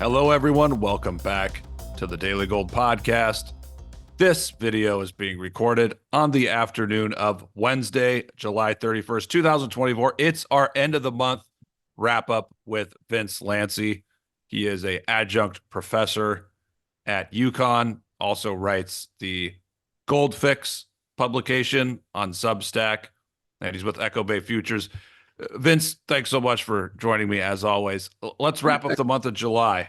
Hello, everyone. Welcome back to the Daily Gold podcast. This video is being recorded on the afternoon of Wednesday, July 31st, 2024. It's our end of the month wrap up with Vince Lanci. He is an adjunct professor at UConn, also writes the Gold Fix publication on Substack, and he's with Echo Bay Futures. Vince, thanks so much for joining me as always. Let's wrap up the month of July.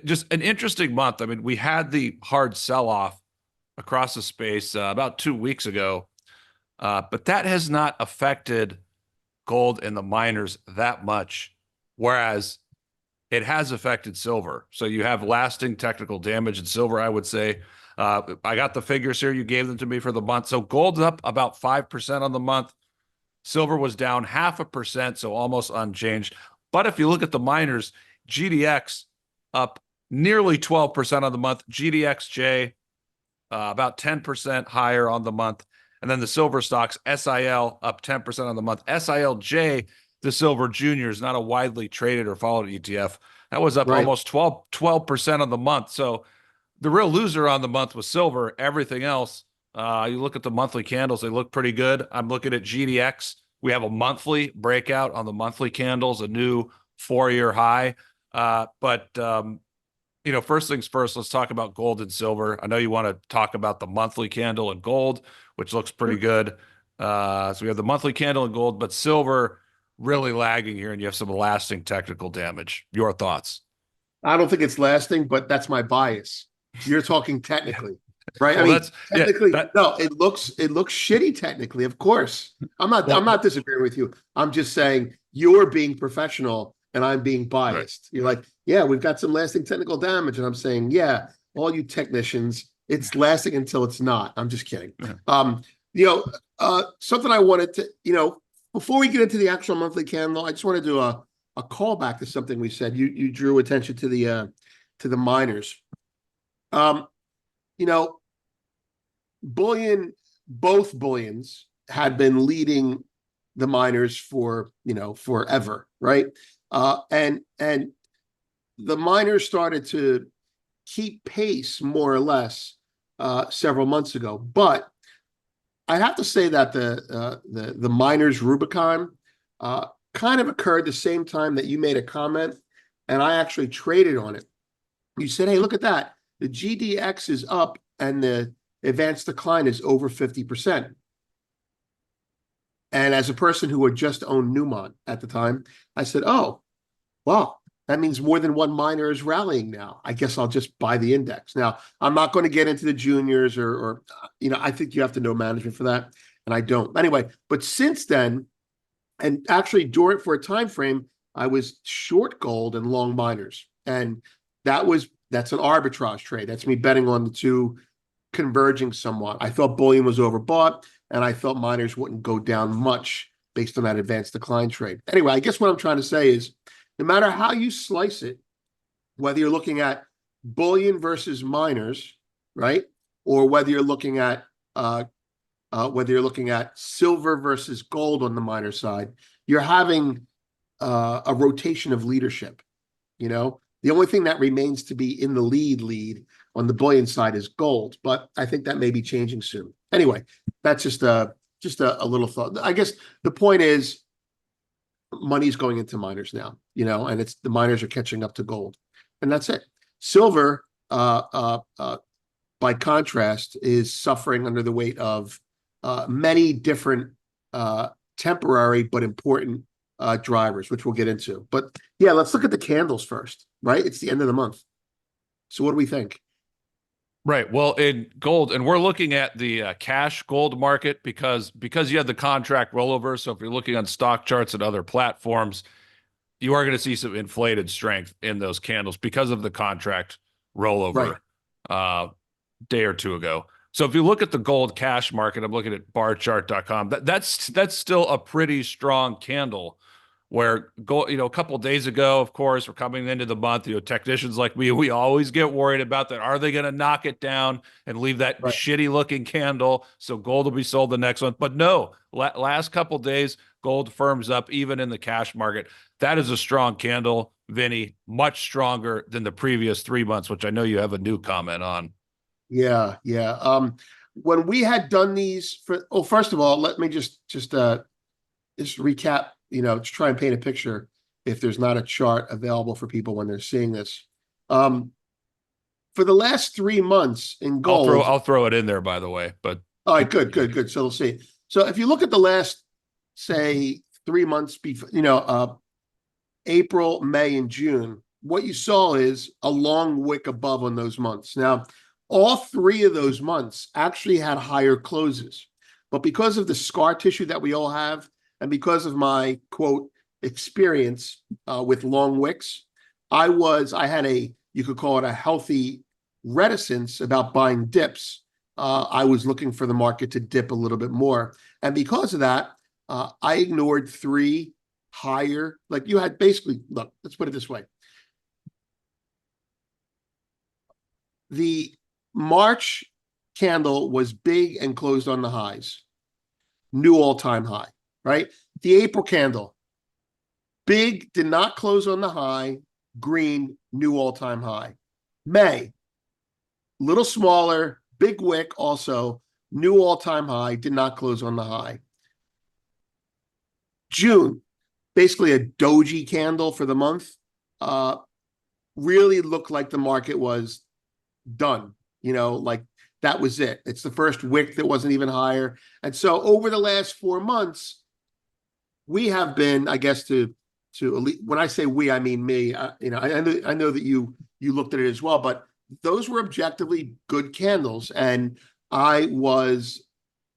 Just an interesting month. I mean, we had the hard sell-off across the space about 2 weeks ago, but that has not affected gold and the miners that much, whereas it has affected silver. So you have lasting technical damage in silver, I would say. I got the figures here. You gave them to me for the month. So gold's up about 5% on the month. Silver was down 0.5%, so almost unchanged. But if you look at the miners, GDX up nearly 12% on the month. GDXJ about 10% higher on the month. And then the silver stocks, SIL up 10% on the month. SILJ, the silver junior, is not a widely traded or followed ETF. That was up almost 12% on the month. So the real loser on the month was silver. Everything else, you look at the monthly candles, they look pretty good. I'm looking at GDX. We have a monthly breakout on the monthly candles, a new 4-year high. First things first, let's talk about gold and silver. I know you want to talk about the monthly candle in gold, which looks pretty good. So we have the monthly candle in gold, but silver really lagging here, and you have some lasting technical damage. Your thoughts? I don't think it's lasting, but that's my bias. You're talking technically, right? Well, technically, no, it looks shitty technically, of course. I'm not disagreeing with you. I'm just saying you're being professional and I'm being biased. Right. You're like, yeah, we've got some lasting technical damage. And I'm saying, yeah, all you technicians, it's lasting until it's not. I'm just kidding. Something I wanted to, before we get into the actual monthly candle, I just want to do a callback to something we said. You drew attention to the miners. Bullion, both bullions had been leading the miners for forever, right? And the miners started to keep pace more or less several months ago. But I have to say that the miners Rubicon kind of occurred the same time that you made a comment, and I actually traded on it. You said, "Hey, look at that. The GDX is up and the advanced decline is over 50%. And as a person who had just owned Newmont at the time, I said, "Oh, wow, that means more than one miner is rallying now. I guess I'll just buy the index." Now, I'm not going to get into the juniors or I think you have to know management for that, and I don't. Anyway, but since then, and actually during for a time frame, I was short gold and long miners, and that's an arbitrage trade. That's me betting on the two converging somewhat. I thought bullion was overbought, and I thought miners wouldn't go down much based on that advanced decline trade. Anyway, I guess what I'm trying to say is, no matter how you slice it, whether you're looking at bullion versus miners, right, or whether you're looking at silver versus gold on the miner side, you're having a rotation of leadership. The only thing that remains to be in the lead on the bullion side is gold, but I think that may be changing soon. Anyway, that's just a little thought. I guess the point is money's going into miners now, and it's the miners are catching up to gold, and that's it. Silver, by contrast, is suffering under the weight of many different temporary but important drivers, which we'll get into. But yeah, let's look at the candles first, right? It's the end of the month. So what do we think? Right. Well, in gold, and we're looking at the cash gold market because you have the contract rollover. So if you're looking on stock charts and other platforms, you are going to see some inflated strength in those candles because of the contract rollover day or two ago. So if you look at the gold cash market, I'm looking at barchart.com. That's still a pretty strong candle where gold, a couple of days ago, of course, we're coming into the month, technicians like me, we always get worried about that. Are they going to knock it down and leave that Right. shitty looking candle so gold will be sold the next month? But no, last couple of days, gold firms up even in the cash market. That is a strong candle, Vinny, much stronger than the previous 3 months, which I know you have a new comment on. Yeah, yeah. When we had done these first of all, let me just recap, to try and paint a picture if there's not a chart available for people when they're seeing this. For the last 3 months in gold, I'll throw it in there, by the way. But all right, good. So we'll see. So if you look at the last, say, 3 months before, April, May, and June, what you saw is a long wick above on those months. Now, all three of those months actually had higher closes. But because of the scar tissue that we all have, and because of my, quote, experience with long wicks, I had you could call it a healthy reticence about buying dips. I was looking for the market to dip a little bit more. And because of that, I ignored three higher, like you had basically, look, let's put it this way. The March candle was big and closed on the highs, new all-time high, right? The April candle, big, did not close on the high, green, new all-time high. May, little smaller, big wick also, new all-time high, did not close on the high. June, basically a doji candle for the month, really looked like the market was done, like that was it. It's the first wick that wasn't even higher. And so over the last 4 months, we have been, I guess, to when I say we, I mean me. I know that you looked at it as well, but those were objectively good candles, and I was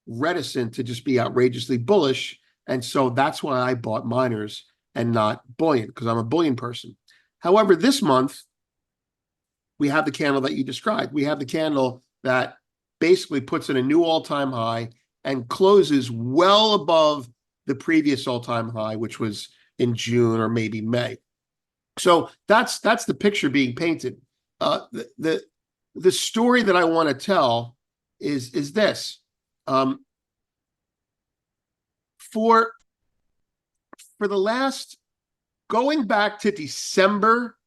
reticent to just be outrageously bullish, and so that's why I bought miners and not bullion, because I'm a bullion person. However, this month we have the candle that you described. We have the candle that basically puts in a new all-time high and closes well above the previous all-time high, which was in June or maybe May. So that's the picture being painted. The story that I want to tell is this. For the last, going back to December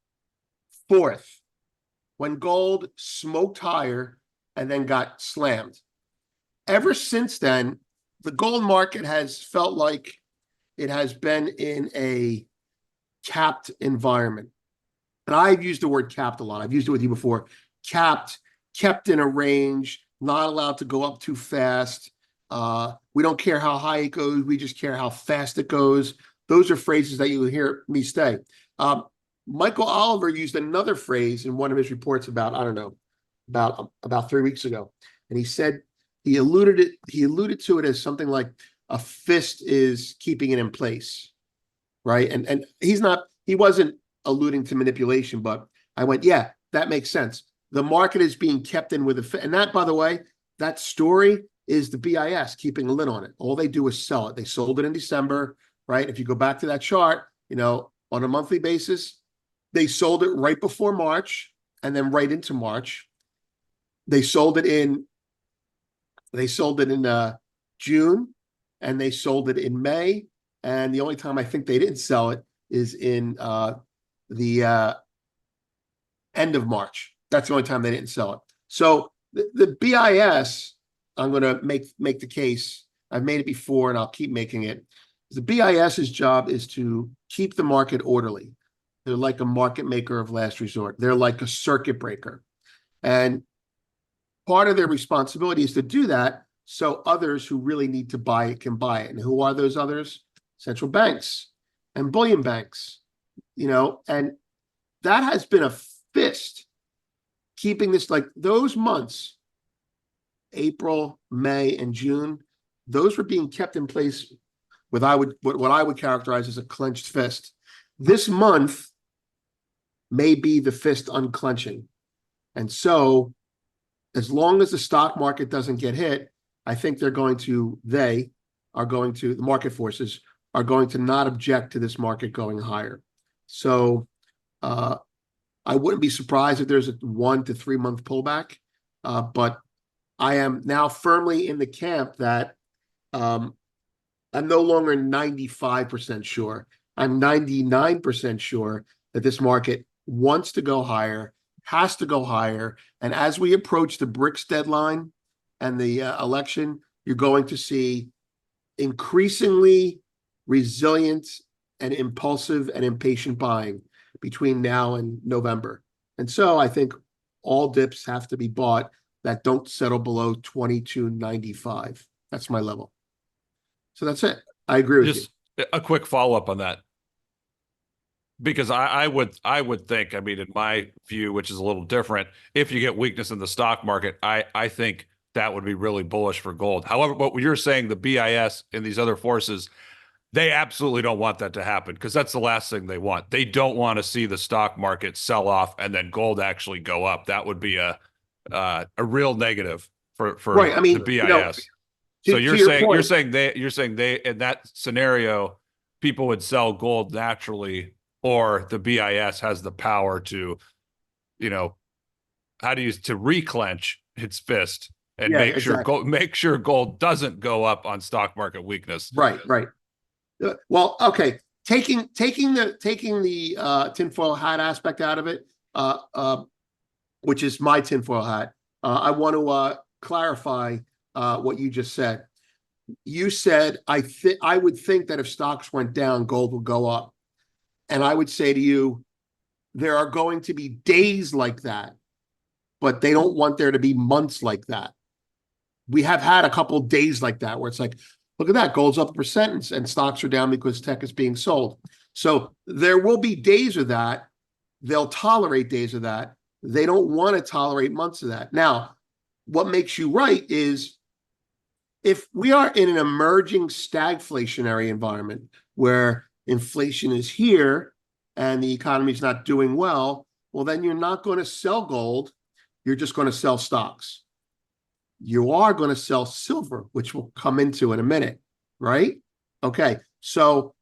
4th, when gold smoked higher and then got slammed. Ever since then, the gold market has felt like it has been in a capped environment. And I've used the word capped a lot. I've used it with you before. Capped, kept in a range, not allowed to go up too fast. We don't care how high it goes. We just care how fast it goes. Those are phrases that you'll hear me say. Michael Oliver used another phrase in one of his reports about, I don't know, about 3 weeks ago. And he said, he alluded to it as something like a fist is keeping it in place, right? And he wasn't alluding to manipulation, but I went, yeah, that makes sense. The market is being kept in with a fist. And that, by the way, that story is the BIS keeping a lid on it. All they do is sell it. They sold it in December, right? If you go back to that chart, on a monthly basis, they sold it right before March and then right into March. They sold it in June, and they sold it in May. And the only time I think they didn't sell it is in the end of March. That's the only time they didn't sell it. So the BIS, I'm going to make the case. I've made it before, and I'll keep making it. The BIS's job is to keep the market orderly. They're like a market maker of last resort. They're like a circuit breaker. And part of their responsibility is to do that so others who really need to buy it can buy it. And who are those others? Central banks and bullion banks, and that has been a fist keeping this, like those months, April, May, and June, those were being kept in place with what I would characterize as a clenched fist. This month may be the fist unclenching. And so as long as the stock market doesn't get hit, I think the market forces are going to not object to this market going higher. So I wouldn't be surprised if there's a 1 to 3 month pullback, but I am now firmly in the camp that I'm no longer 95% sure. I'm 99% sure that this market wants to go higher, has to go higher. And as we approach the BRICS deadline and the election, you're going to see increasingly resilient and impulsive and impatient buying between now and November. And so I think all dips have to be bought that don't settle below 22.95. That's my level. So that's it. I agree with you. Just a quick follow-up on that. Because I would think, I mean, in my view, which is a little different, if you get weakness in the stock market, I think that would be really bullish for gold. However, what you're saying, the BIS and these other forces, they absolutely don't want that to happen, because that's the last thing they want. They don't want to see the stock market sell off and then gold actually go up. That would be a real negative for Right. I mean, the BIS. So to your point, you're saying they in that scenario, people would sell gold naturally, or the BIS has the power to, to reclench its fist and yeah, exactly. make sure gold doesn't go up on stock market weakness. Right. Well, okay. Taking the tinfoil hat aspect out of it, which is my tinfoil hat. I want to clarify what you just said. You said I would think that if stocks went down, gold would go up, and I would say to you, there are going to be days like that, but they don't want there to be months like that. We have had a couple of days like that where it's like, look at that, gold's up 1% and stocks are down because tech is being sold. So there will be days of that. They'll tolerate days of that. They don't want to tolerate months of that. Now, what makes you right is if we are in an emerging stagflationary environment where inflation is here and the economy is not doing well, well, then you're not going to sell gold. You're just going to sell stocks. You are going to sell silver, which we'll come into in a minute, right? Okay, so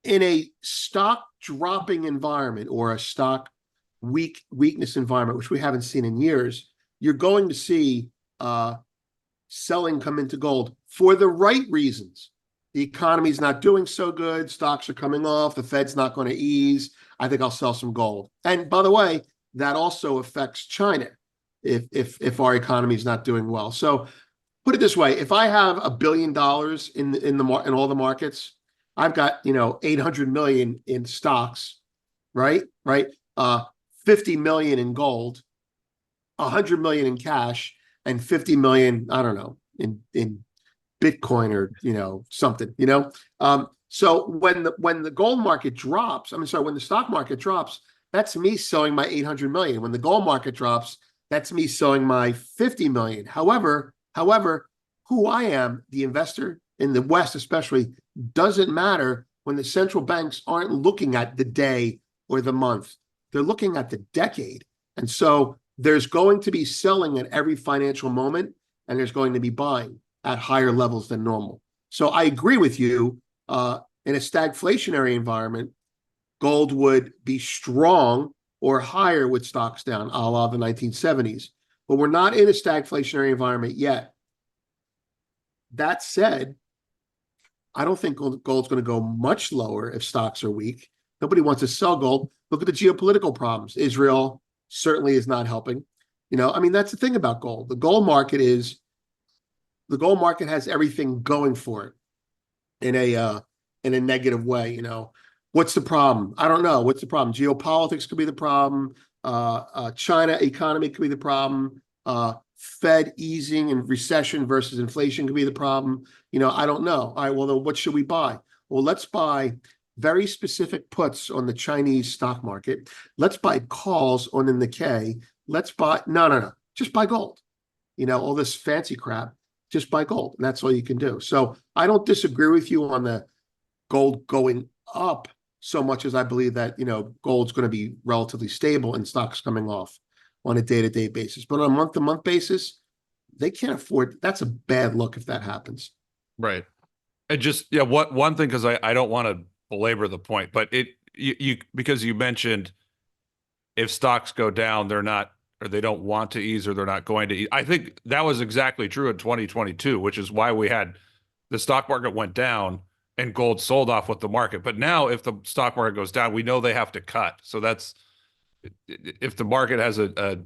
in a stock dropping environment or a stock weakness environment, which we haven't seen in years, you're going to see selling come into gold for the right reasons. The economy's not doing so good. Stocks are coming off. The Fed's not going to ease. I think I'll sell some gold. And by the way, that also affects China if our economy is not doing well. So put it this way: if I have $1 billion in all the markets, I've got 800 million in stocks, right? 50 million in gold, 100 million in cash, and 50 million, I don't know, in Bitcoin or something. So when the gold market drops, when the stock market drops, that's me selling my 800 million. When the gold market drops, that's me selling my 50 million. However, who I am, the investor in the West especially, doesn't matter when the central banks aren't looking at the day or the month. They're looking at the decade. And so there's going to be selling at every financial moment, and there's going to be buying at higher levels than normal. So I agree with you. In a stagflationary environment, gold would be strong or higher with stocks down, a la the 1970s. But we're not in a stagflationary environment yet. That said, I don't think gold's going to go much lower if stocks are weak. Nobody wants to sell gold. Look at the geopolitical problems. Israel certainly is not helping. That's the thing about gold. The gold market has everything going for it in a negative way. What's the problem? I don't know. What's the problem? Geopolitics could be the problem. China economy could be the problem. Fed easing and recession versus inflation could be the problem. I don't know. All right, well, then what should we buy? Well, let's buy very specific puts on the Chinese stock market. Let's buy calls on the Nikkei. Let's buy, no. Just buy gold. All this fancy crap, just buy gold. And that's all you can do. So I don't disagree with you on the gold going up so much as I believe that, gold's going to be relatively stable and stocks coming off on a day-to-day basis. But on a month-to-month basis, they can't afford, that's a bad look if that happens. Right. And just yeah, what one thing, because I don't want to belabor the point, but you because you mentioned if stocks go down, they're not, or they don't want to ease, or they're not going to ease. I think that was exactly true in 2022, which is why we had the stock market went down and gold sold off with the market. But now, if the stock market goes down, we know they have to cut. So that's if the market has a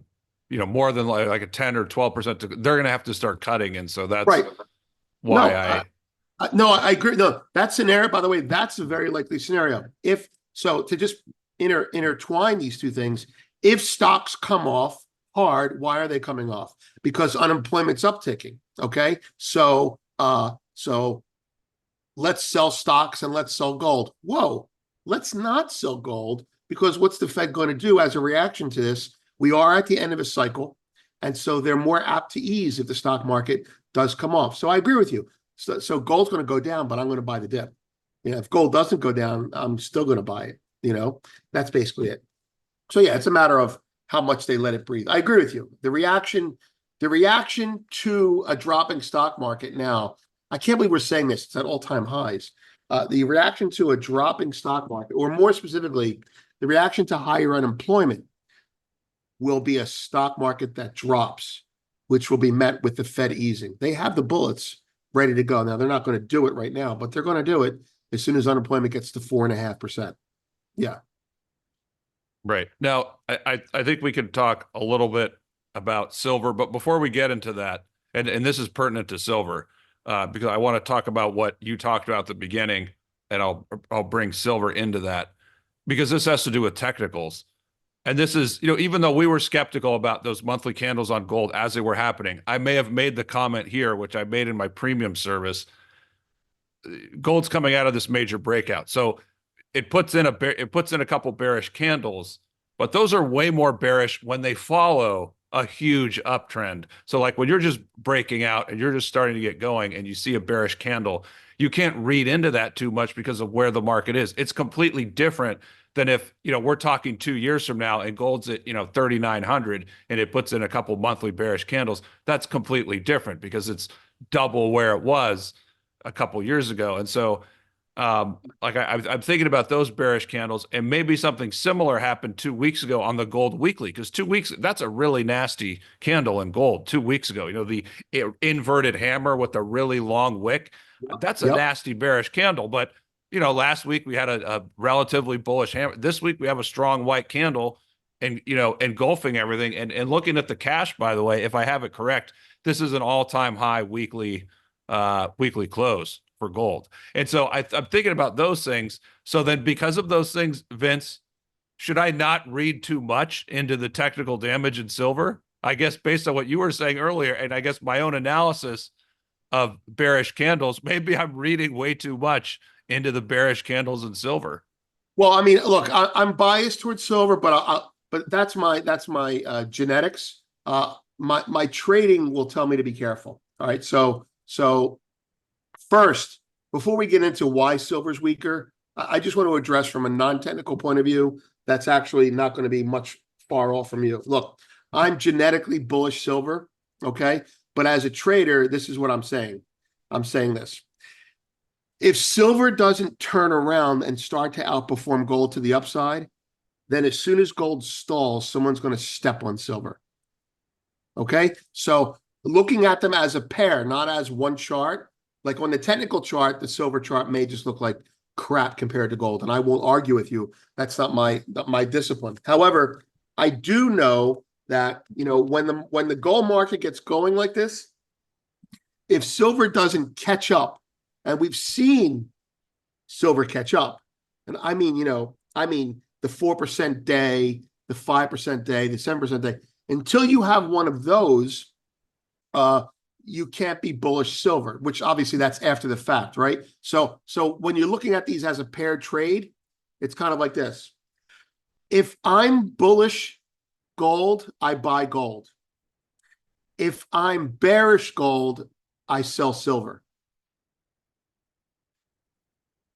more than like a 10 or 12%, they're going to have to start cutting. And so that's Right. why No, I no, I agree. No, that scenario, by the way, that's a very likely scenario. If so, to just intertwine these two things, if stocks come off hard, why are they coming off? Because unemployment's upticking. Okay, so let's sell stocks and let's sell gold. Whoa, let's not sell gold, because what's the Fed going to do as a reaction to this? We are at the end of a cycle, and so they're more apt to ease if the stock market does come off. So I agree with you. So gold's going to go down, but I'm going to buy the dip. If gold doesn't go down, I'm still going to buy it. That's basically it. So yeah, it's a matter of how much they let it breathe. I agree with you. The reaction to a dropping stock market now, I can't believe we're saying this, it's at all-time highs. The reaction to a dropping stock market, or more specifically, the reaction to higher unemployment, will be a stock market that drops, which will be met with the Fed easing. They have the bullets ready to go. Now, they're not going to do it right now, but they're going to do it as soon as unemployment gets to 4.5%. Yeah. right now, I think we could talk a little bit about silver, but before we get into that, and this is pertinent to silver, because I want to talk about what you talked about at the beginning, and I'll bring silver into that because this has to do with technicals. And this is, even though we were skeptical about those monthly candles on gold as they were happening, I may have made the comment here, which I made in my premium service. Gold's coming out of this major breakout. So it puts in a couple bearish candles, but those are way more bearish when they follow a huge uptrend. So like when you're just breaking out and you're just starting to get going and you see a bearish candle, you can't read into that too much because of where the market is. It's completely different than if, we're talking 2 years from now and gold's at, 3,900 and it puts in a couple monthly bearish candles. That's completely different because it's double where it was a couple years ago. And so like I'm thinking about those bearish candles, and maybe something similar happened 2 weeks ago on the gold weekly, because 2 weeks, that's a really nasty candle in gold 2 weeks ago. The inverted hammer with a really long wick, that's a Yep. nasty bearish candle. But last week we had a relatively bullish hammer. This week we have a strong white candle, and engulfing everything. And looking at the cash, by the way, if I have it correct, this is an all-time high weekly close for gold. And so I'm thinking about those things. So then, because of those things, Vince, should I not read too much into the technical damage in silver? I guess based on what you were saying earlier, and I guess my own analysis of bearish candles, maybe I'm reading way too much into the bearish candles in silver. Well, I mean, look, I'm biased towards silver, but that's my genetics. My trading will tell me to be careful. All right, so first, before we get into why silver's weaker, I just want to address from a non-technical point of view that's actually not going to be much far off from you. Look, I'm genetically bullish silver, okay? But as a trader, this is what I'm saying. I'm saying this. If silver doesn't turn around and start to outperform gold to the upside, then as soon as gold stalls, someone's going to step on silver. Okay? So looking at them as a pair, not as one chart, like on the technical chart, the silver chart may just look like crap compared to gold. And I won't argue with you. That's not my discipline. However, I do know that, when the gold market gets going like this, if silver doesn't catch up, and we've seen silver catch up, and I mean the 4% day, the 5% day, the 7% day, until you have one of those, you can't be bullish silver, which obviously that's after the fact, right? So when you're looking at these as a paired trade, it's kind of like this. If I'm bullish gold, I buy gold. If I'm bearish gold, I sell silver.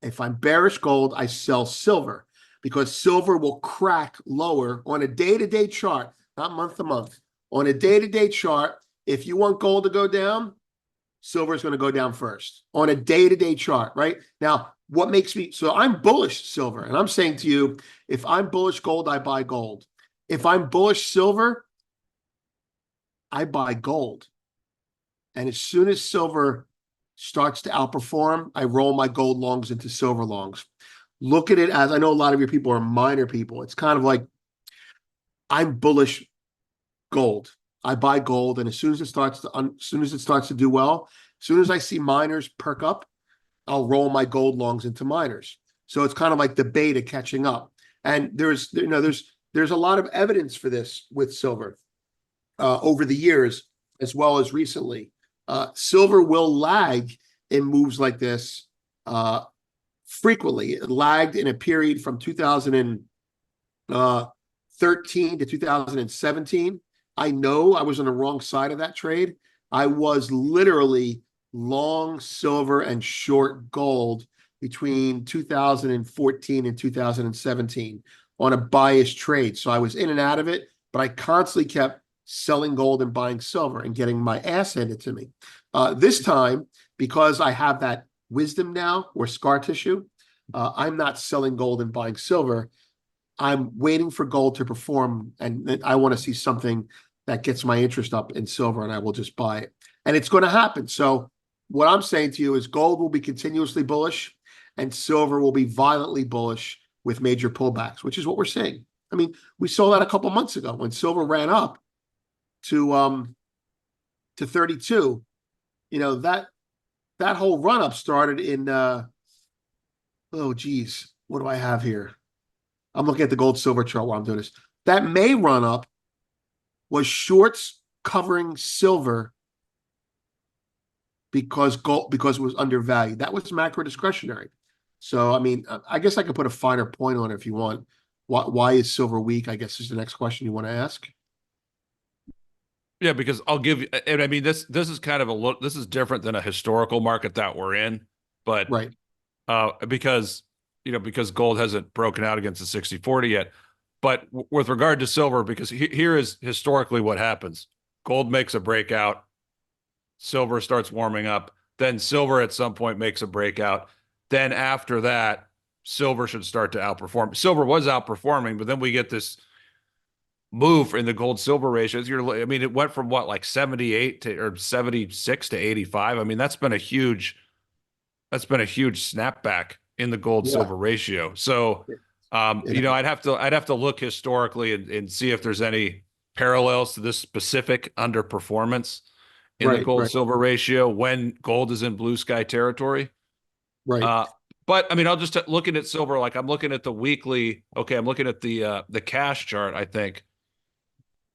If I'm bearish gold, I sell silver, because silver will crack lower on a day-to-day chart, not month to month. On a day-to-day chart, if you want gold to go down, silver is going to go down first on a day-to-day chart, right? Now, what makes me, so I'm bullish silver, and I'm saying to you, if I'm bullish gold, I buy gold. If I'm bullish silver, I buy gold. And as soon as silver starts to outperform, I roll my gold longs into silver longs. Look at it as, I know a lot of your people are minor people. It's kind of like, I'm bullish gold. I buy gold, and as soon as it starts to do well, as soon as I see miners perk up, I'll roll my gold longs into miners. So it's kind of like the beta catching up. And there's a lot of evidence for this with silver over the years, as well as recently. Silver will lag in moves like this frequently. It lagged in a period from 2013 to 2017. I know I was on the wrong side of that trade. I was literally long silver and short gold between 2014 and 2017 on a biased trade. So I was in and out of it, but I constantly kept selling gold and buying silver and getting my ass handed to me. This time, because I have that wisdom now, or scar tissue, I'm not selling gold and buying silver. I'm waiting for gold to perform, and I want to see something that gets my interest up in silver, and I will just buy it. And it's going to happen. So what I'm saying to you is gold will be continuously bullish, and silver will be violently bullish with major pullbacks, which is what we're seeing. I mean, we saw that a couple months ago when silver ran up to 32. You know, that whole run up started in oh geez, what do I have here? I'm looking at the gold silver chart while I'm doing this. That May run up was shorts covering silver because it was undervalued. That was macro discretionary. So I mean, I guess I could put a finer point on it if you want. Why is silver weak? I guess is the next question you want to ask. Yeah, because I'll give you, and I mean, this is kind of a look, this is different than a historical market that we're in, but Right. because gold hasn't broken out against the 60/40 yet. But with regard to silver, because here is historically what happens: gold makes a breakout, silver starts warming up, then silver at some point makes a breakout. Then after that, silver should start to outperform. Silver was outperforming, but then we get this move in the gold silver ratios. I mean, it went from what, like 78 to or 76 to 85. I mean, that's been a huge snapback in the gold Yeah. silver ratio. So, It, I'd have to look historically and see if there's any parallels to this specific underperformance in the right. gold Right. silver ratio when gold is in blue sky territory. Right. Uh, but I mean, I'll just looking at silver, like I'm looking at the weekly. Okay, I'm looking at the cash chart, I think,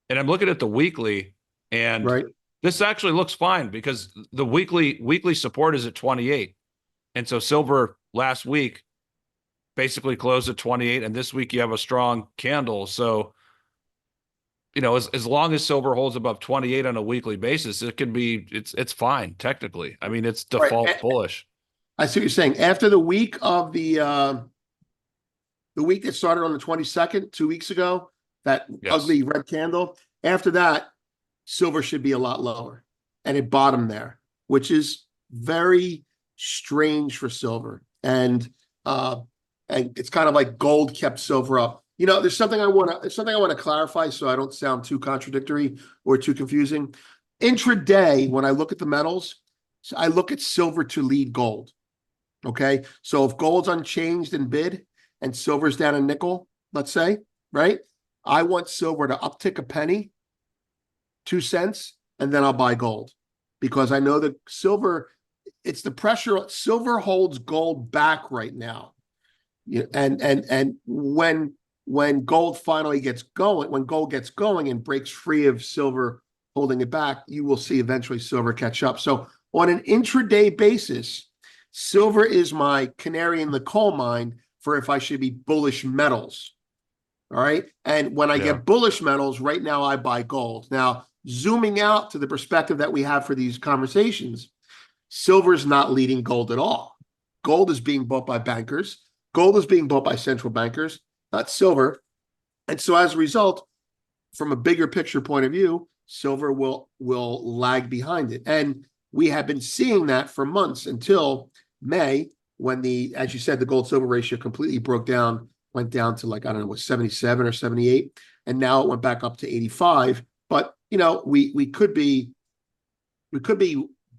and I'm looking at the weekly, and Right. this actually looks fine because the weekly support is at 28. And so silver last week basically closed at 28, and this week you have a strong candle. So, as long as silver holds above 28 on a weekly basis, it's fine technically. I mean, it's Right. default bullish. I see what you're saying. After the week that started on the 22nd, 2 weeks ago, that Yes. ugly red candle, after that, silver should be a lot lower. And it bottomed there, which is very strange for silver. And it's kind of like gold kept silver up. There's something I want to clarify so I don't sound too contradictory or too confusing. Intraday, when I look at the metals, I look at silver to lead gold. Okay. So if gold's unchanged in bid and silver's down a nickel, let's say, right? I want silver to uptick a penny, 2 cents, and then I'll buy gold because I know that silver, it's the pressure. Silver holds gold back right now. And when gold finally gets going, when gold gets going and breaks free of silver holding it back, you will see eventually silver catch up. So on an intraday basis, silver is my canary in the coal mine for if I should be bullish metals. All right. And when I Yeah. get bullish metals, right now I buy gold. Now, zooming out to the perspective that we have for these conversations, silver is not leading gold at all. Gold is being bought by bankers. Gold is being bought by central bankers, not silver. And so as a result, from a bigger picture point of view, silver will lag behind it. And we have been seeing that for months until May, when as you said, the gold silver ratio completely broke down, went down to like, I don't know, what, 77 or 78. And now it went back up to 85. But, we could be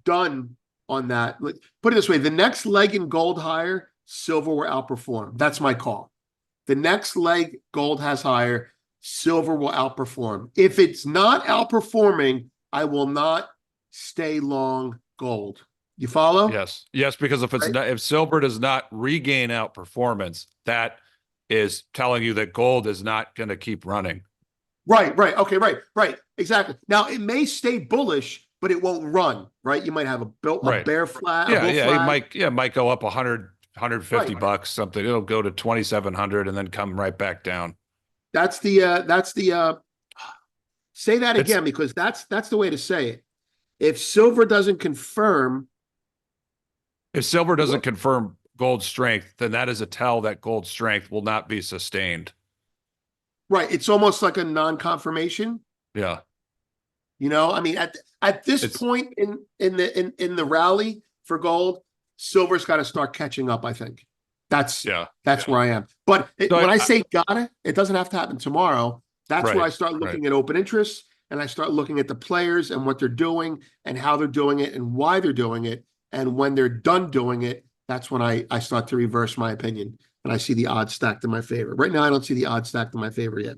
done on that. Put it this way, the next leg in gold higher, silver will outperform. That's my call. The next leg gold has higher, silver will outperform. If it's not outperforming, I will not stay long gold. You follow? Yes, because if silver does not regain outperformance, that is telling you that gold is not going to keep running. Right. Okay, right. Exactly. Now it may stay bullish, but it won't run, right? You might have a bear flag, a bull flag. It might go up 100, 150 Right. bucks, something. It'll go to 2,700 and then come right back down. That's the say that again, because that's the way to say it. If silver doesn't confirm gold strength, then that is a tell that gold strength will not be sustained. Right. It's almost like a non-confirmation. Yeah. I mean, at this point in the rally for gold, silver's got to start catching up, I think. That's where I am. But when I say gotta, it doesn't have to happen tomorrow. That's where I start looking at open interest, and I start looking at the players and what they're doing and how they're doing it and why they're doing it. And when they're done doing it, that's when I start to reverse my opinion and I see the odds stacked in my favor. Right now, I don't see the odds stacked in my favor yet.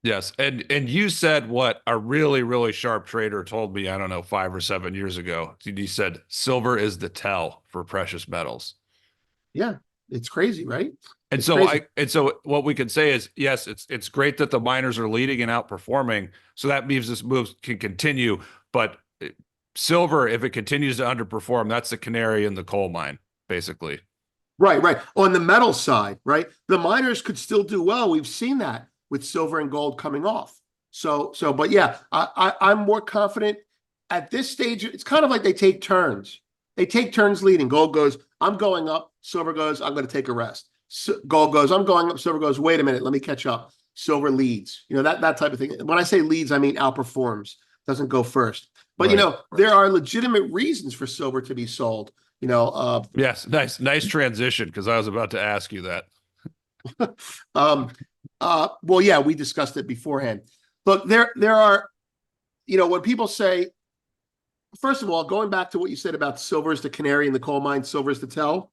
Yes. And you said what a really, really sharp trader told me, I don't know, 5 or 7 years ago. He said, silver is the tell for precious metals. Yeah. It's crazy, right? And so what we can say is, yes, it's great that the miners are leading and outperforming. So that means this move can continue. But silver, if it continues to underperform, that's the canary in the coal mine, basically. Right. On the metal side, right? The miners could still do well. We've seen that with silver and gold coming off. But yeah, I'm more confident at this stage. It's kind of like they take turns. They take turns leading. Gold goes, I'm going up. Silver goes, I'm going to take a rest. Gold goes, I'm going up. Silver goes, wait a minute, let me catch up. Silver leads. That type of thing. When I say leads, I mean outperforms. Doesn't go first. But there are legitimate reasons for silver to be sold. Yes, nice transition, because I was about to ask you that. Well, yeah, we discussed it beforehand. Look, there are, when people say, first of all, going back to what you said about silver is the canary in the coal mine, silver is the tell.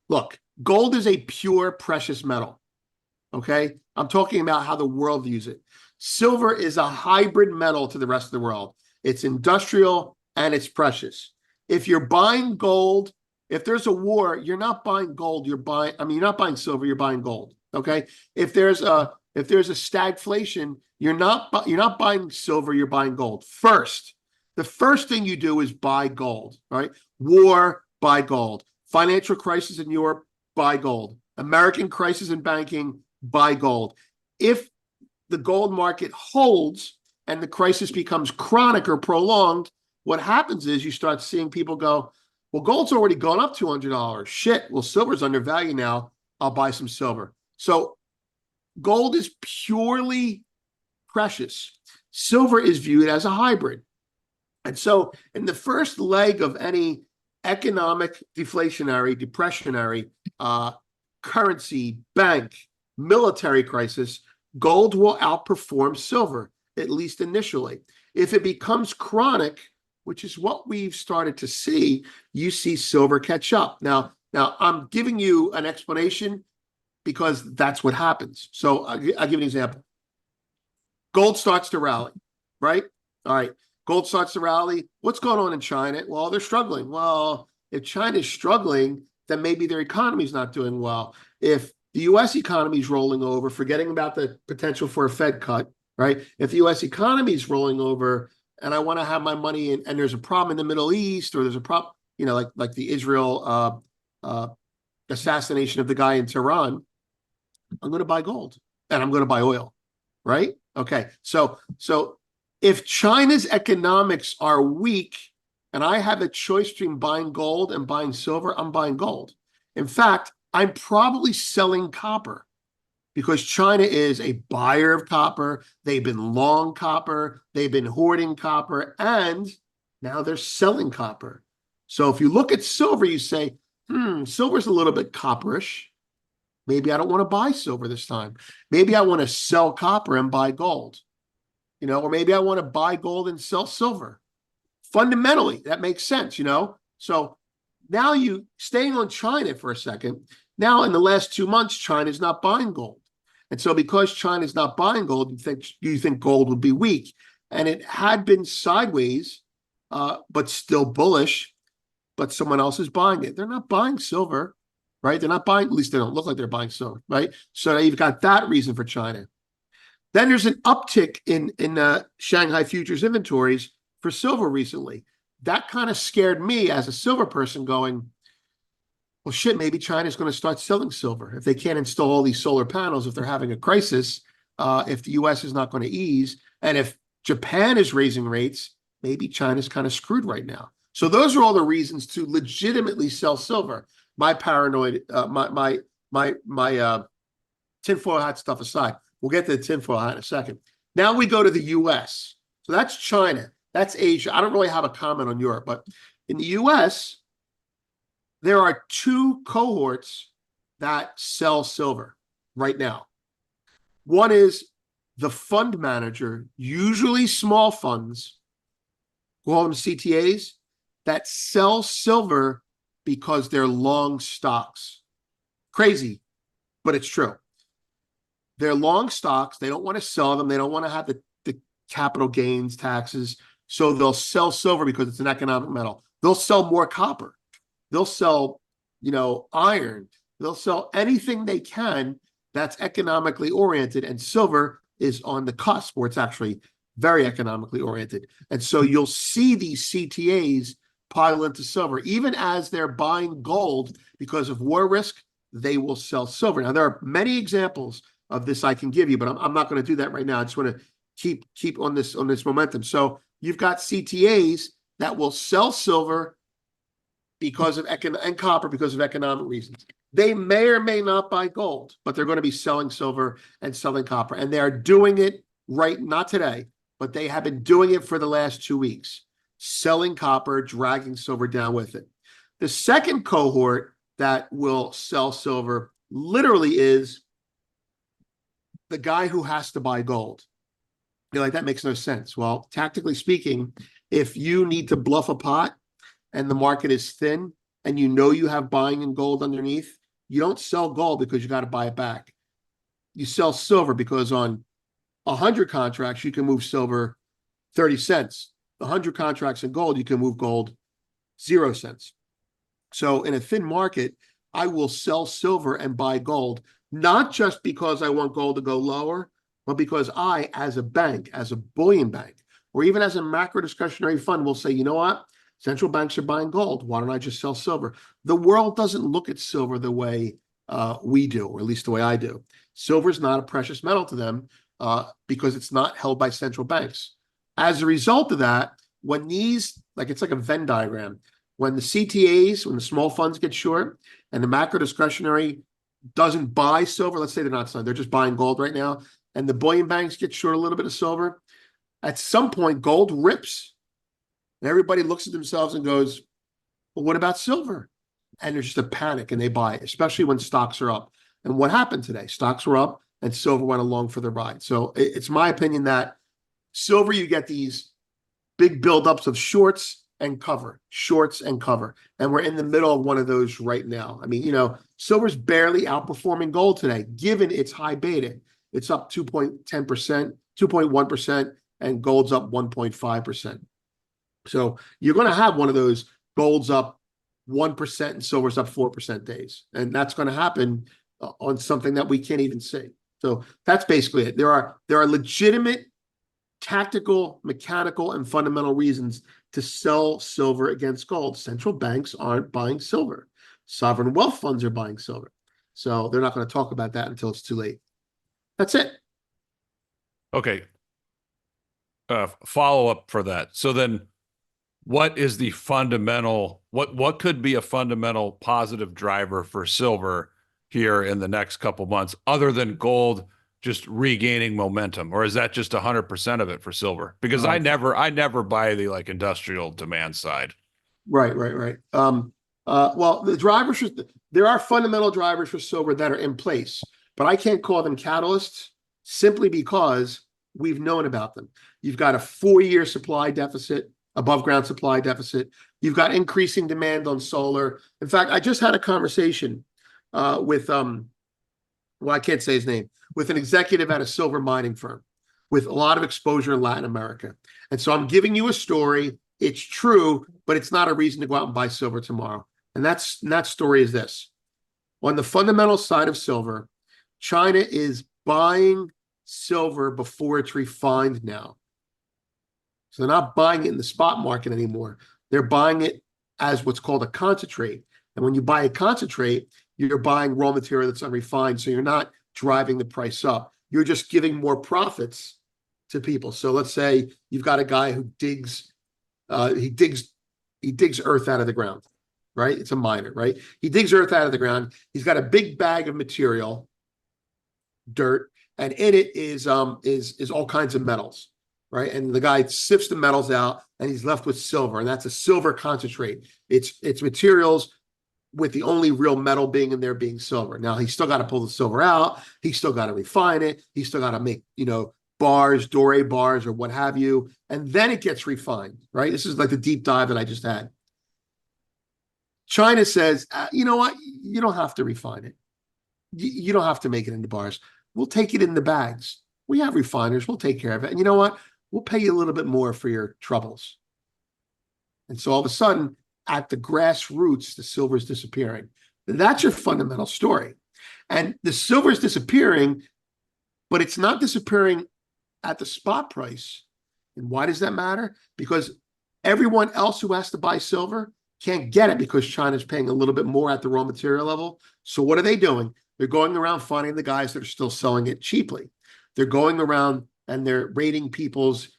Look, gold is a pure precious metal. Okay, I'm talking about how the world views it. Silver is a hybrid metal to the rest of the world. It's industrial and it's precious. If you're buying gold, if there's a war, you're not buying gold. You're not buying silver. You're buying gold. Okay. If there's a stagflation, you're not buying silver. You're buying gold. The first thing you do is buy gold. Right? War, buy gold. Financial crisis in Europe, buy gold. American crisis in banking, buy gold. If the gold market holds and the crisis becomes chronic or prolonged, what happens is you start seeing people go, well, gold's already gone up $200. Shit, well, silver's undervalued now. I'll buy some silver. So gold is purely precious. Silver is viewed as a hybrid. And so in the first leg of any economic depressionary, currency, bank, military crisis, gold will outperform silver, at least initially. If it becomes chronic, which is what we've started to see, you see silver catch up. Now I'm giving you an explanation because that's what happens. So I'll give you an example. Gold starts to rally, right? All right. Gold starts to rally. What's going on in China? Well, they're struggling. Well, if China's struggling, then maybe their economy is not doing well. If the U.S. economy is rolling over, forgetting about the potential for a Fed cut, right? If the U.S. economy is rolling over and I want to have my money in, and there's a problem in the Middle East, or there's a problem, like the Israel assassination of the guy in Tehran, I'm going to buy gold and I'm going to buy oil, right? Okay. So if China's economics are weak and I have a choice between buying gold and buying silver, I'm buying gold. In fact, I'm probably selling copper because China is a buyer of copper. They've been long copper. They've been hoarding copper. And Now they're selling copper. So if you look at silver, you say, silver's a little bit copperish. Maybe I don't want to buy silver this time. Maybe I want to sell copper and buy gold, or maybe I want to buy gold and sell silver. Fundamentally, that makes sense. So now you staying on China for a second. Now in the last 2 months, China's not buying gold. And so because China's not buying gold, you think gold would be weak. And it had been sideways, but still bullish, but someone else is buying it. They're not buying silver, right? They're not buying, at least they don't look like they're buying silver, right? So now you've got that reason for China. Then there's an uptick in Shanghai futures inventories for silver recently. That kind of scared me as a silver person going, well, shit, maybe China's going to start selling silver. If they can't install all these solar panels, if they're having a crisis, if the US is not going to ease, and if Japan is raising rates, maybe China's kind of screwed right now. So those are all the reasons to legitimately sell silver. My paranoid, my tinfoil hat stuff aside. We'll get to the tinfoil hat in a second. Now we go to the US. So that's China. That's Asia. I don't really have a comment on Europe, but in the US, there are two cohorts that sell silver right now. One is the fund manager, usually small funds, call them CTAs, that sell silver because they're long stocks. Crazy, but it's true. They're long stocks. They don't want to sell them. They don't want to have the capital gains taxes. So they'll sell silver because it's an economic metal. They'll sell more copper. They'll sell, iron. They'll sell anything they can that's economically oriented. And silver is on the cusp where it's actually very economically oriented. And so you'll see these CTAs pile into silver. Even as they're buying gold because of war risk, they will sell silver. Now, there are many examples of this I can give you, but I'm not going to do that right now. I just want to keep on this momentum. So you've got CTAs that will sell silver because of and copper because of economic reasons. They may or may not buy gold, but they're going to be selling silver and selling copper. And they are doing it not today, but they have been doing it for the last 2 weeks, selling copper, dragging silver down with it. The second cohort that will sell silver literally is the guy who has to buy gold. You're like, that makes no sense. Well, tactically speaking, if you need to bluff a pot and the market is thin and you have buying in gold underneath, you don't sell gold because you got to buy it back. You sell silver because on 100 contracts, you can move silver 30 cents. 100 contracts in gold, you can move gold 0 cents. So in a thin market, I will sell silver and buy gold, not just because I want gold to go lower, but because I, as a bank, as a bullion bank, or even as a macro discretionary fund, will say, you know what? Central banks are buying gold. Why don't I just sell silver? The world doesn't look at silver the way we do, or at least the way I do. Silver is not a precious metal to them because it's not held by central banks. As a result of that, when it's like a Venn diagram, when the CTAs, when the small funds get short and the macro discretionary doesn't buy silver, let's say they're not selling, they're just buying gold right now, and the bullion banks get short a little bit of silver, at some point, gold rips. And everybody looks at themselves and goes, well, what about silver? And there's just a panic and they buy it, especially when stocks are up. And what happened today? Stocks were up and silver went along for the ride. So it's my opinion that silver, you get these big buildups of shorts and cover. And we're in the middle of one of those right now. I mean, silver's barely outperforming gold today, given its high beta. It's up 2.10%, 2.1%, and gold's up 1.5%. So you're going to have one of those gold's up 1% and silver's up 4% days. And that's going to happen on something that we can't even see. So that's basically it. There are legitimate tactical, mechanical, and fundamental reasons to sell silver against gold. Central banks aren't buying silver. Sovereign wealth funds are buying silver. So they're not going to talk about that until it's too late. That's it. Okay. Follow up for that. So then what is the fundamental, what could be a fundamental positive driver for silver here in the next couple months, other than gold just regaining momentum, or is that just 100% of it for silver? Because Uh, I never buy the like industrial demand side. right. Well, there are fundamental drivers for silver that are in place, but I can't call them catalysts simply because we've known about them. You've got a 4-year supply deficit, above ground supply deficit. You've got increasing demand on solar. In fact, I just had a conversation with well, I can't say his name, with an executive at a silver mining firm with a lot of exposure in Latin America. And so I'm giving you a story. It's true, but it's not a reason to go out and buy silver tomorrow. And that story is this. On the fundamental side of silver, China is buying silver before it's refined now. So they're not buying it in the spot market anymore. They're buying it as what's called a concentrate. And when you buy a concentrate, you're buying raw material that's unrefined. So you're not driving the price up. You're just giving more profits to people. So let's say you've got a guy who digs earth out of the ground, right? It's a miner, right? He digs earth out of the ground. He's got a big bag of material, dirt, and in it is all kinds of metals, right? And the guy sifts the metals out, and he's left with silver, and that's a silver concentrate. It's materials with the only real metal being in there being silver. Now he's still got to pull the silver out. He's still got to refine it. He's still got to make bars, doré bars, or what have you, and then it gets refined, right? This is like the deep dive that I just had. China says, you know what? You don't have to refine it. You don't have to make it into bars. We'll take it in the bags. We have refiners. We'll take care of it. And you know what? We'll pay you a little bit more for your troubles. And so all of a sudden, at the grassroots, the silver is disappearing. That's your fundamental story. And the silver is disappearing, but it's not disappearing at the spot price. And why does that matter? Because everyone else who has to buy silver can't get it because China's paying a little bit more at the raw material level. So what are they doing? They're going around finding the guys that are still selling it cheaply. They're going around and they're raiding people's,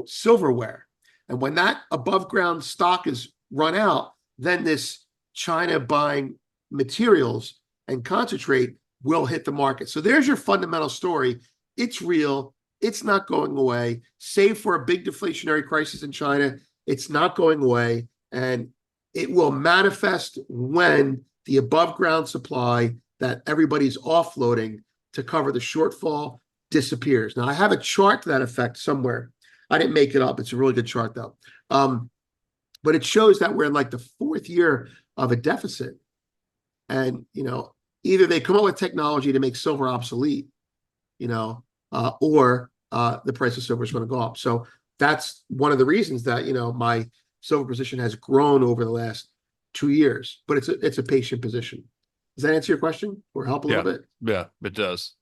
silverware. And when that above ground stock is run out, then this China buying materials and concentrate will hit the market. So there's your fundamental story. It's real. It's not going away. Save for a big deflationary crisis in China, it's not going away. And it will manifest when the above ground supply that everybody's offloading to cover the shortfall disappears. Now, I have a chart to that effect somewhere. I didn't make it up. It's a really good chart, though. But it shows that we're in like the 4th year of a deficit. And, either they come up with technology to make silver obsolete, or the price of silver is going to go up. So that's one of the reasons that, my silver position has grown over the last 2 years. But it's a patient position. Does that answer your question or help a little bit? Yeah, it does.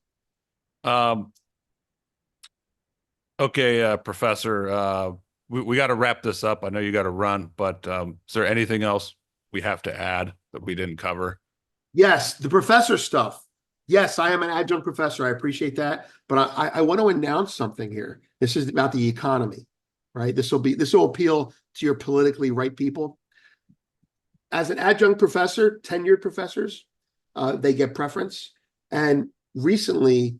Okay, Professor, we got to wrap this up. I know you got to run, but is there anything else we have to add that we didn't cover? Yes, the professor stuff. Yes, I am an adjunct professor. I appreciate that. But I want to announce something here. This is about the economy, right? This will appeal to your politically right people. As an adjunct professor, tenured professors, they get preference. And recently,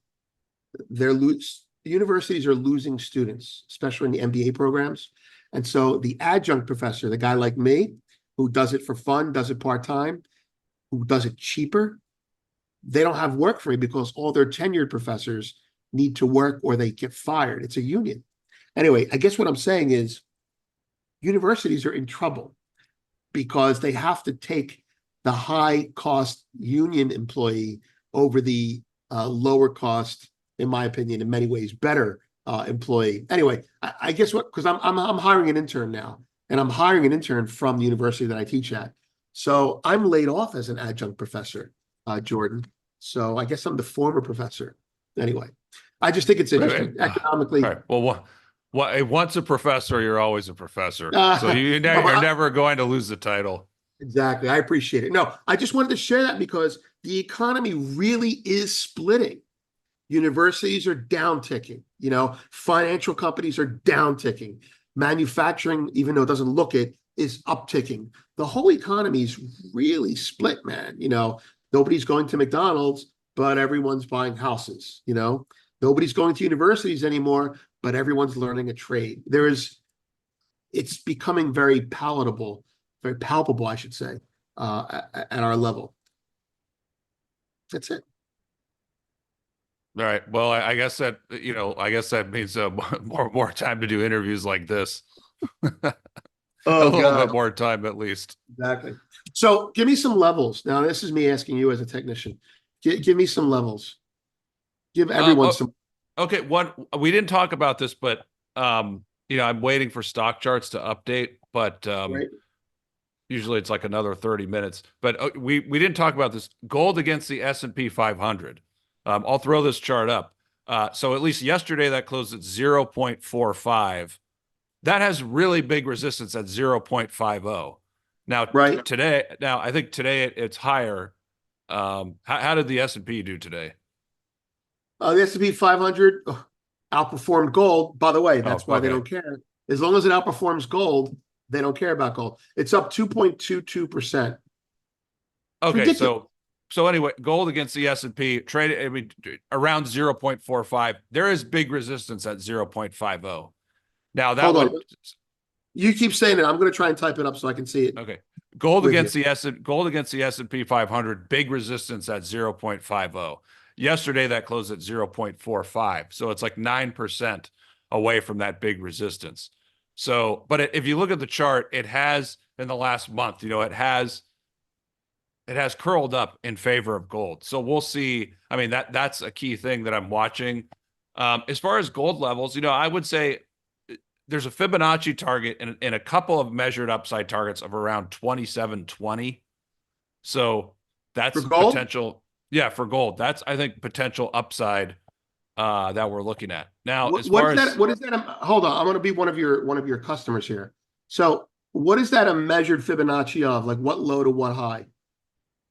universities are losing students, especially in the MBA programs. And so the adjunct professor, the guy like me, who does it for fun, does it part-time, who does it cheaper, they don't have work for me because all their tenured professors need to work or they get fired. It's a union. Anyway, I guess what I'm saying is universities are in trouble because they have to take the high-cost union employee over the lower cost, in my opinion, in many ways, better employee. Anyway, I guess because I'm hiring an intern now, and I'm hiring an intern from the university that I teach at. So I'm laid off as an adjunct professor, Jordan. So I guess I'm the former professor. Anyway, I just think it's interesting economically. All right. Well, once a professor, you're always a professor. So you're never going to lose the title. Exactly. I appreciate it. No, I just wanted to share that because the economy really is splitting. Universities are down ticking, financial companies are down ticking. Manufacturing, even though it doesn't look it, is upticking. The whole economy is really split, man. Nobody's going to McDonald's, but everyone's buying houses. Nobody's going to universities anymore, but everyone's learning a trade. It's becoming very palatable, very palpable, I should say, at our level. That's it. All right. Well, I guess that, I guess that means more time to do interviews like this. A Oh little bit God, more time at least. exactly. So give me some levels. Now, this is me asking you as a technician. Give me some levels. Give everyone Oh, some. okay. We didn't talk about this, but I'm waiting for stock charts to update, but Right. usually it's like another 30 minutes. But we didn't talk about this. Gold against the S&P 500. I'll throw this chart up. So at least yesterday that closed at 0.45. That has really big resistance at 0.50. Now Right. I think today it's higher. How did the S&P do today? The S&P 500 outperformed gold. By the way, Oh, that's why they okay. don't care. As long as it outperforms gold, they don't care about gold. It's up 2.22%. It's Okay, ridiculous. so anyway, gold against the S&P traded, I mean, around 0.45. There is big resistance at 0.50. Now that Hold on. would You keep saying it. I'm going to try and type it up so I can see it okay. with you. Gold against the S&P 500, big resistance at 0.50. Yesterday that closed at 0.45. So it's like 9% away from that big resistance. So, but if you look at the chart, it has in the last month, it has curled up in favor of gold. So we'll see. I mean, that's a key thing that I'm watching. As far as gold levels, I would say there's a Fibonacci target and a couple of measured upside targets of around 2720. So For that's gold, potential. Yeah, for gold. That's, I think, potential upside that we're looking at. Now, as what far is that? as What is that? Hold on. I'm going to be one of your customers here. So what is that a measured Fibonacci of? Like what low to what high?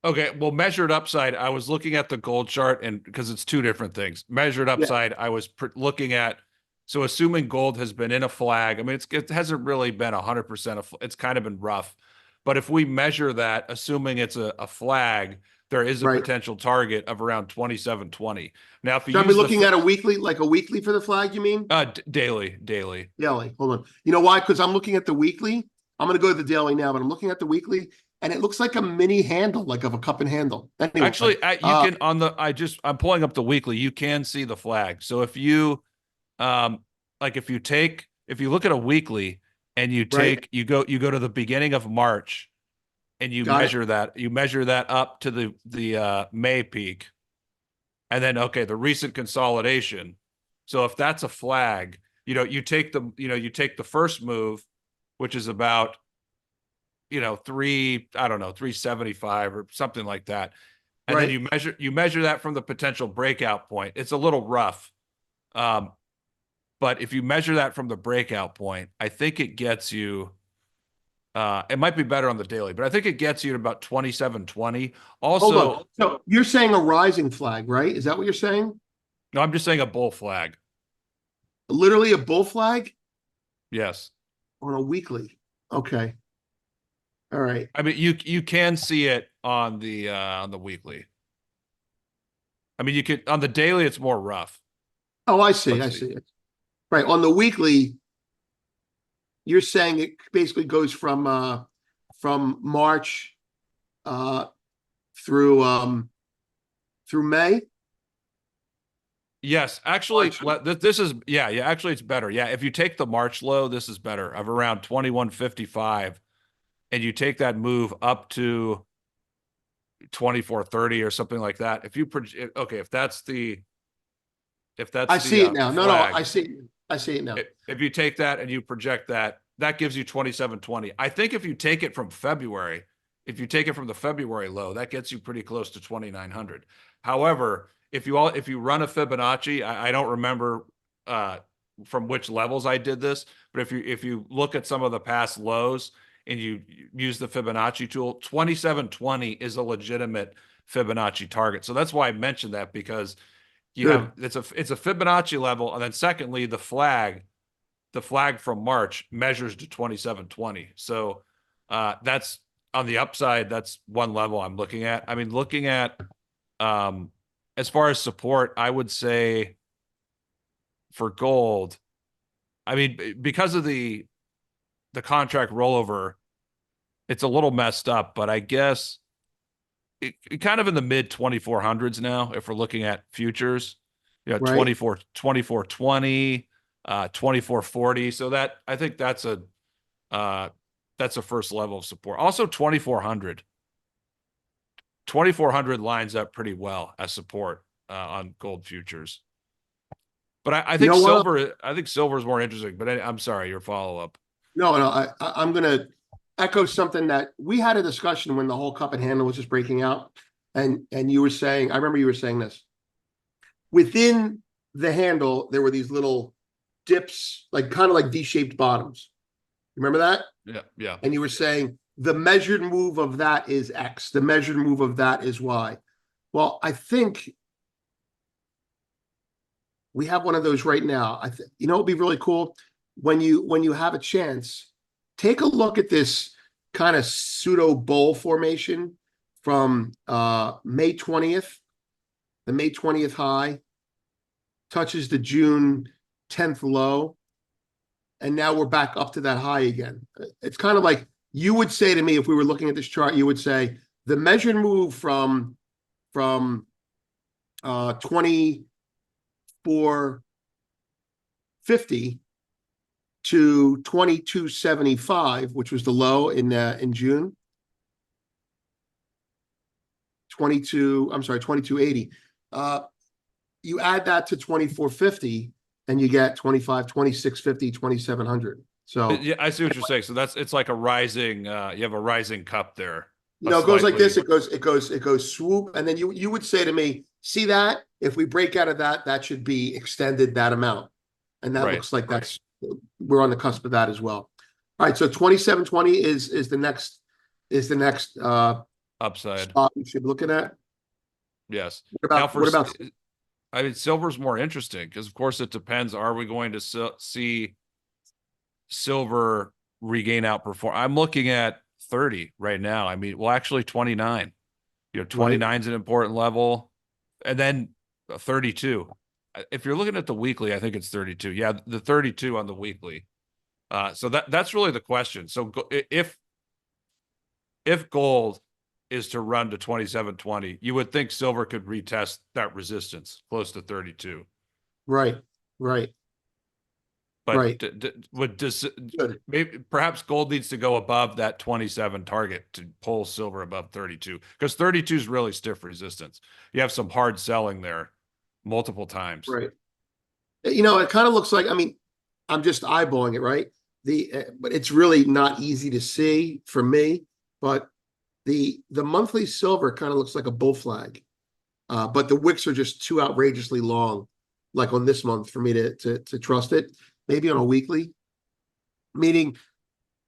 okay, well, measured upside, I was looking at the gold chart, and because it's two different things. Measured Yeah. upside, I was looking at, so assuming gold has been in a flag, I mean, it hasn't really been 100%, it's kind of been rough. But if we measure that, assuming it's a flag, there is a Right. potential target of around 2720. Now, if you Should I be use looking at a weekly, like a weekly for the flag, you mean? daily. Daily. Hold on. You know why? Because I'm looking at the weekly. I'm going to go to the daily now, but I'm looking at the weekly, and it looks like a mini handle, like of a cup and handle. Anyway, Actually, you can I'm pulling up the weekly. You can see the flag. So if you like if you look at a weekly and right. you go to the beginning of March and Got it. you measure that up to the May peak, and then okay, the recent consolidation. So if that's a flag, you take the first move, which is about I don't know, 375 or something like that. And then Right. you measure that from the potential breakout point. It's a little rough. Um, but if you measure that from the breakout point, I think it gets you it might be better on the daily, but I think it gets you to about 2720. Hold on. Also, So you're saying a rising flag, right? Is that what you're saying? no, I'm just saying a bull flag. Literally a bull flag Yes. on a weekly. Okay. All right. I mean you can see it on the weekly. I mean you could on the daily it's more rough. Oh, I see. Let's I see. see it. Right. On the weekly, you're saying it basically goes from March uh through through May. Yes, actually, March. this is yeah. Actually, it's better. Yeah, if you take the March low, this is better of around 2155, and you take that move up to 2430 or something like that. Okay, if that's I the see it now. No, no, I flag, see it. I see it now. if you take that and you project that, that gives you 2720. I think if you take it from February, if you take it from the February low, that gets you pretty close to 2900. However, if you run a Fibonacci, I don't remember uh, from which levels I did this, but if you look at some of the past lows and you use the Fibonacci tool, 2720 is a legitimate Fibonacci target. So that's why I mentioned that, because you have Good. it's a Fibonacci level, and then secondly, the flag from March measures to 2720. So that's on the upside. That's one level I'm looking at. I mean, looking at um, as far as support, I would say for gold, I mean, because of the contract rollover, it's a little messed up, but I guess it kind of in the mid 2400s now, if we're looking at futures, you know, right? 2420, 2440. So that I think uh that's a first level of support. Also 2400. 2400 lines up pretty well as support on gold futures. But You know what? I think silver is more interesting, but I'm sorry, your follow up. No, no, I'm going to echo something that we had a discussion when the whole cup and handle was just breaking out, and you were saying, I remember you were saying this within the handle, there were these little dips, like kind of like V-shaped bottoms. Remember that? Yeah, yeah. And you were saying the measured move of that is X, the measured move of that is Y. Well, I think we have one of those right now. You know, it'd be really cool when you have a chance, take a look at this kind of pseudo bowl formation from May 20th. The May 20th high touches the June 10th low, and now we're back up to that high again. It's kind of like you would say to me, if we were looking at this chart, you would say the measured move from 2450 to 2275, which was the low in June. 2280. You add that to 2450 and you get 25, 2650, 2700. So, Yeah, I see what you're saying. So it's like a rising you have a rising cup there. A it goes like slightly this. It goes swoop. And then you would say to me, see that? If we break out of that, that should be extended that amount. And that right. looks like we're on the cusp of that as well. All right. So 2720 is the next Upside. spot we should be looking at. Yes. What Now about for what about I mean, silver's more interesting because, of course, it depends. Are we going to see silver regain outperform? I'm looking at 30 right now. I mean, well, actually 29. You know, right? 29 is an important level, and then 32. If you're looking at the weekly, I think it's 32. Yeah, the 32 on the weekly. So that's really the question. So if gold is to run to 2720, you would think silver could retest that resistance close to 32. Right, right, But right. Good. maybe perhaps gold needs to go above that 27 target to pull silver above 32 because 32 is really stiff resistance. You have some hard selling there multiple times. Right. It kind of looks like, I mean, I'm just eyeballing it, right? But it's really not easy to see for me. But the monthly silver kind of looks like a bull flag. But the wicks are just too outrageously long, like on this month, for me to trust it. Maybe on a weekly, meaning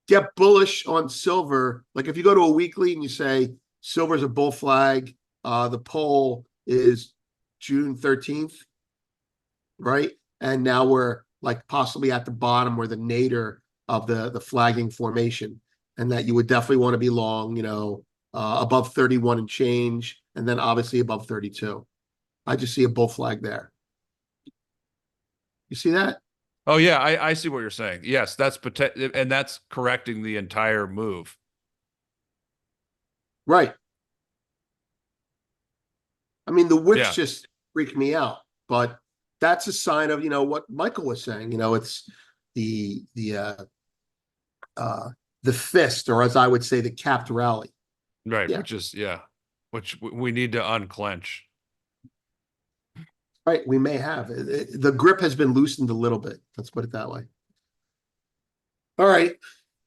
get bullish on silver. Like if you go to a weekly and you say silver's a bull flag, the pole is June 13th, right? And now we're like possibly at the bottom or the nadir of the flagging formation, and that you would definitely want to be long, above 31 and change, and then obviously above 32. I just see a bull flag there. You see that? Oh yeah, I see what you're saying. Yes, and that's correcting the entire move. Right. I mean, the wicks Yeah, just freak me out, but that's a sign of, what Michael was saying. It's the the uh the fist, or as I would say, the capped rally. right. Yeah. Which we need to unclench. Right. We may have. The grip has been loosened a little bit. Let's put it that way. All right.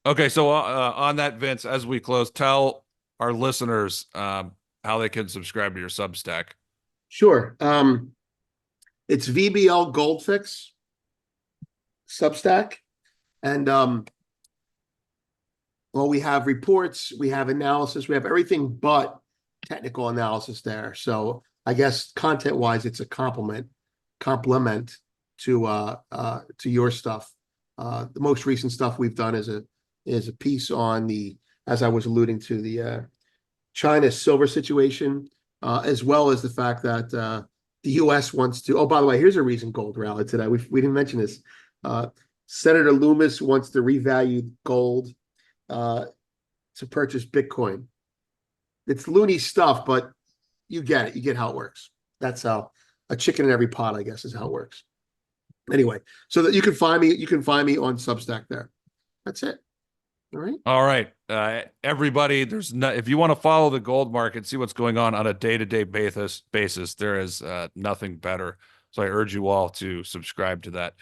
Okay, so on that, Vince, as we close, tell our listeners how they can subscribe to your Substack. Sure. It's VBL Goldfix Substack. And well, we have reports, we have analysis, we have everything but technical analysis there. So I guess content-wise, it's a complement to your stuff. The most recent stuff we've done is a piece on as I was alluding to, the China silver situation, as well as the fact that the U.S. wants to. Oh, by the way, here's a reason gold rallied today. We didn't mention this. Senator Loomis wants to revalue gold to purchase Bitcoin. It's loony stuff, but you get it. You get how it works. That's how a chicken in every pot, I guess, is how it works. Anyway, so that you can find me on Substack there. That's it. All right. All right. Everybody, if you want to follow the gold market, see what's going on a day-to-day basis, there is nothing better. So I urge you all to subscribe to that.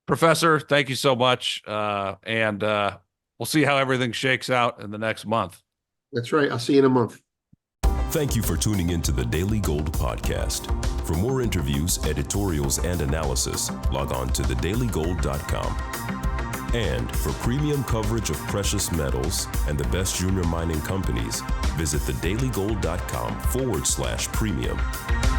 Professor, thank you so much. And we'll see how everything shakes out in the next month. That's right. I'll see you in a month. Thank you for tuning into the Daily Gold Podcast. For more interviews, editorials, and analysis, log on to TheDailyGold.com. And for premium coverage of precious metals and the best junior mining companies, visit TheDailyGold.com/premium.